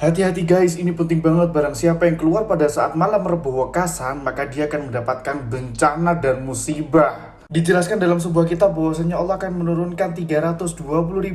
Hati-hati guys, ini penting banget. Barang siapa yang keluar pada saat malam Rebo Wekasan, maka dia akan mendapatkan bencana dan musibah. Dijelaskan dalam sebuah kitab bahwasanya Allah akan menurunkan 320.000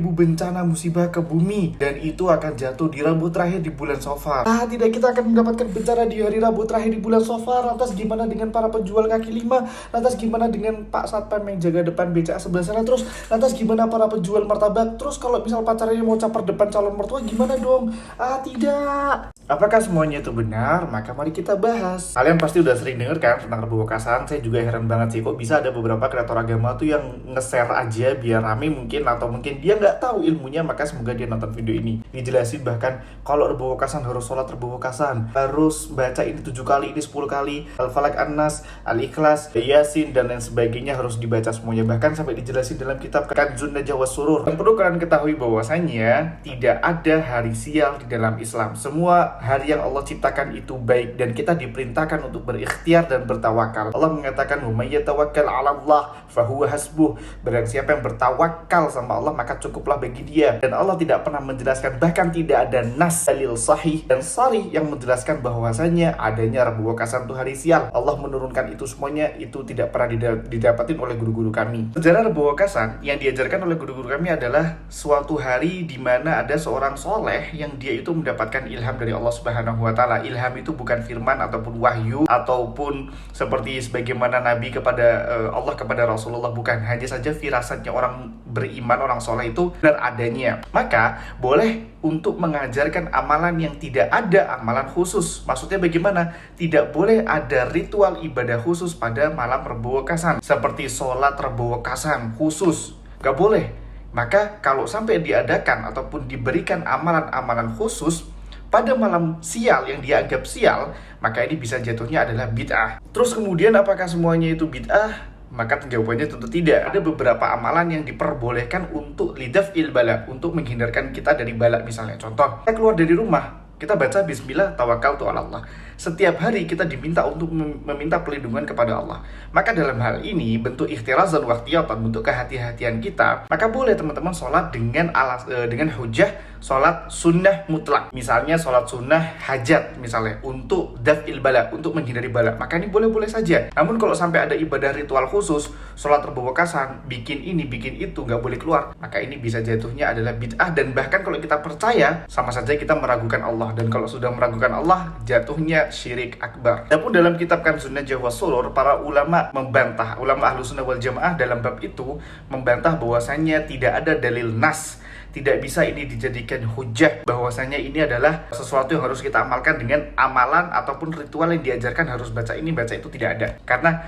bencana musibah ke bumi, dan itu akan jatuh di Rabu terakhir di bulan Safar. Tidak, kita akan mendapatkan bencana di hari Rabu terakhir di bulan Safar. Lantas gimana dengan para penjual kaki lima? Lantas gimana dengan Pak Satpam yang jaga depan BCA sebelah sana? Terus lantas gimana para penjual martabak? Terus kalau misal pacarnya mau caper depan calon mertua gimana dong? Tidak. Apakah semuanya itu benar? Maka mari kita bahas. Kalian pasti udah sering denger kan tentang Rebo Wekasan. Saya juga heran banget sih, kok bisa ada beberapa kreator agama tuh yang nge-share aja biar rame mungkin, atau mungkin dia nggak tahu ilmunya, maka semoga dia nonton video ini. Dijelasin bahkan kalau Rebo Wekasan harus sholat Rebo Wekasan, harus baca ini 7 kali, ini 10 kali, Al-Falaq, An-Nas, Al-Ikhlas, Yasin, dan lain sebagainya harus dibaca semuanya. Bahkan sampai dijelasin dalam kitab Kanzun Najah was Surur. Dan perlu kalian ketahui bahwasanya tidak ada hari sial di dalam Islam. Semua hari yang Allah ciptakan itu baik, dan kita diperintahkan untuk berikhtiar dan bertawakal. Allah mengatakan, "Wa may yatawakkal 'ala Allah fahuwa hasbuh." Barang siapa yang bertawakal sama Allah, maka cukuplah bagi dia. Dan Allah tidak pernah menjelaskan, bahkan tidak ada nas dalil sahih dan sharih yang menjelaskan bahwasanya adanya Rebo Wekasan itu hari sial. Allah menurunkan itu semuanya, itu tidak pernah didapatin oleh guru-guru kami. Sejarah Rebo Wekasan yang diajarkan oleh guru-guru kami adalah suatu hari di mana ada seorang soleh yang dia itu mendapatkan ilham dari Allah Subhanahu wa Ta'ala. Ilham itu bukan firman ataupun wahyu ataupun seperti sebagaimana Nabi kepada Allah kepada Rasulullah, bukan. Hanya saja firasatnya orang beriman, orang soleh itu benar adanya. Maka boleh untuk mengajarkan amalan yang tidak ada amalan khusus. Maksudnya bagaimana? Tidak boleh ada ritual ibadah khusus pada malam Rebo Wekasan, seperti sholat Rebo Wekasan khusus, gak boleh. Maka kalau sampai diadakan ataupun diberikan amalan-amalan khusus pada malam sial yang dianggap sial, maka ini bisa jatuhnya adalah bid'ah. Terus kemudian apakah semuanya itu bid'ah? Maka jawabannya tentu tidak. Ada beberapa amalan yang diperbolehkan untuk lidaf'il bala, untuk menghindarkan kita dari bala. Misalnya contoh, kita keluar dari rumah, kita baca bismillah tawakkaltu 'ala Allah. Setiap hari kita diminta untuk meminta perlindungan kepada Allah. Maka dalam hal ini bentuk ikhtirazan wa ikhtiyatan, bentuk kehati-hatian kita, maka boleh teman-teman sholat dengan hujah sholat sunnah mutlak. Misalnya sholat sunnah hajat misalnya, untuk daf'il bala, untuk menghindari bala. Maka ini boleh-boleh saja. Namun kalau sampai ada ibadah ritual khusus, sholat Rebo Wekasan, bikin ini, bikin itu, nggak boleh keluar, maka ini bisa jatuhnya adalah bid'ah. Dan bahkan kalau kita percaya, sama saja kita meragukan Allah. Dan kalau sudah meragukan Allah, jatuhnya syirik akbar. Adapun dalam kitab Kanzun Najah was Surur, para ulama membantah, ulama Ahlus Sunnah wal Jamaah dalam bab itu membantah bahwasanya tidak ada dalil nas, tidak bisa ini dijadikan hujah bahwasanya ini adalah sesuatu yang harus kita amalkan dengan amalan ataupun ritual yang diajarkan harus baca ini, baca itu, tidak ada. Karena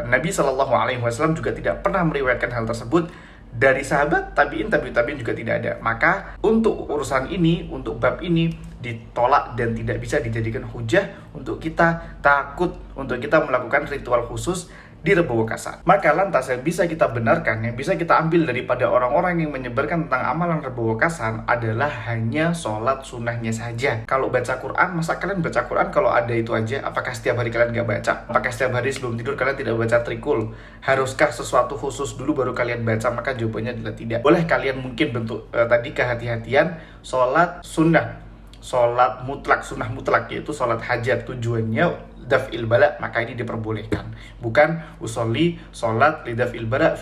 Nabi SAW juga tidak pernah meriwayatkan hal tersebut dari sahabat, tabi'in juga tidak ada. Maka untuk urusan ini, untuk bab ini ditolak dan tidak bisa dijadikan hujah untuk kita takut, untuk kita melakukan ritual khusus di Rebo Wekasan. Maka lantas yang bisa kita benarkan, yang bisa kita ambil daripada orang-orang yang menyebarkan tentang amalan Rebo Wekasan adalah hanya sholat sunnahnya saja. Kalau baca Quran, masa kalian baca Quran kalau ada itu aja? Apakah setiap hari kalian gak baca? Apakah setiap hari sebelum tidur kalian tidak baca trikul? Haruskah sesuatu khusus dulu baru kalian baca? Maka jawabannya adalah tidak. Boleh kalian mungkin bentuk tadi kehati-hatian sholat sunnah, sholat mutlak, sunnah mutlak, yaitu sholat hajat, tujuannya daf'il bala, maka ini diperbolehkan. Bukan usolli sholat lidaf'il bala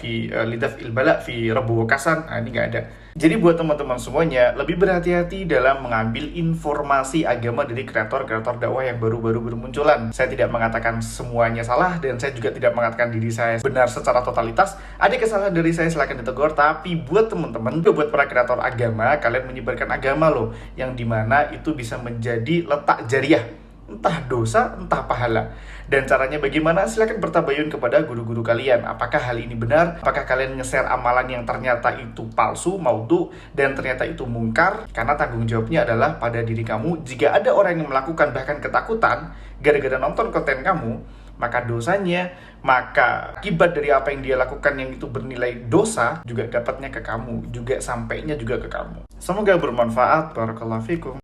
fi Rebo Wekasan. Ini nggak ada. Jadi buat teman-teman semuanya, lebih berhati-hati dalam mengambil informasi agama dari kreator-kreator dakwah yang baru-baru bermunculan. Saya tidak mengatakan semuanya salah, dan saya juga tidak mengatakan diri saya benar secara totalitas. Ada kesalahan dari saya, silakan ditegur. Tapi buat teman-teman, buat para kreator agama, kalian menyebarkan agama loh, yang dimana itu bisa menjadi letak jariah, entah dosa, entah pahala. Dan caranya bagaimana? Silakan bertabayun kepada guru-guru kalian. Apakah hal ini benar? Apakah kalian nge-share amalan yang ternyata itu palsu, maudhu, dan ternyata itu mungkar? Karena tanggung jawabnya adalah pada diri kamu. Jika ada orang yang melakukan bahkan ketakutan gara-gara nonton konten kamu, maka dosanya, maka akibat dari apa yang dia lakukan yang itu bernilai dosa juga dapatnya ke kamu, juga sampainya juga ke kamu. Semoga bermanfaat. Barakallahu fikum.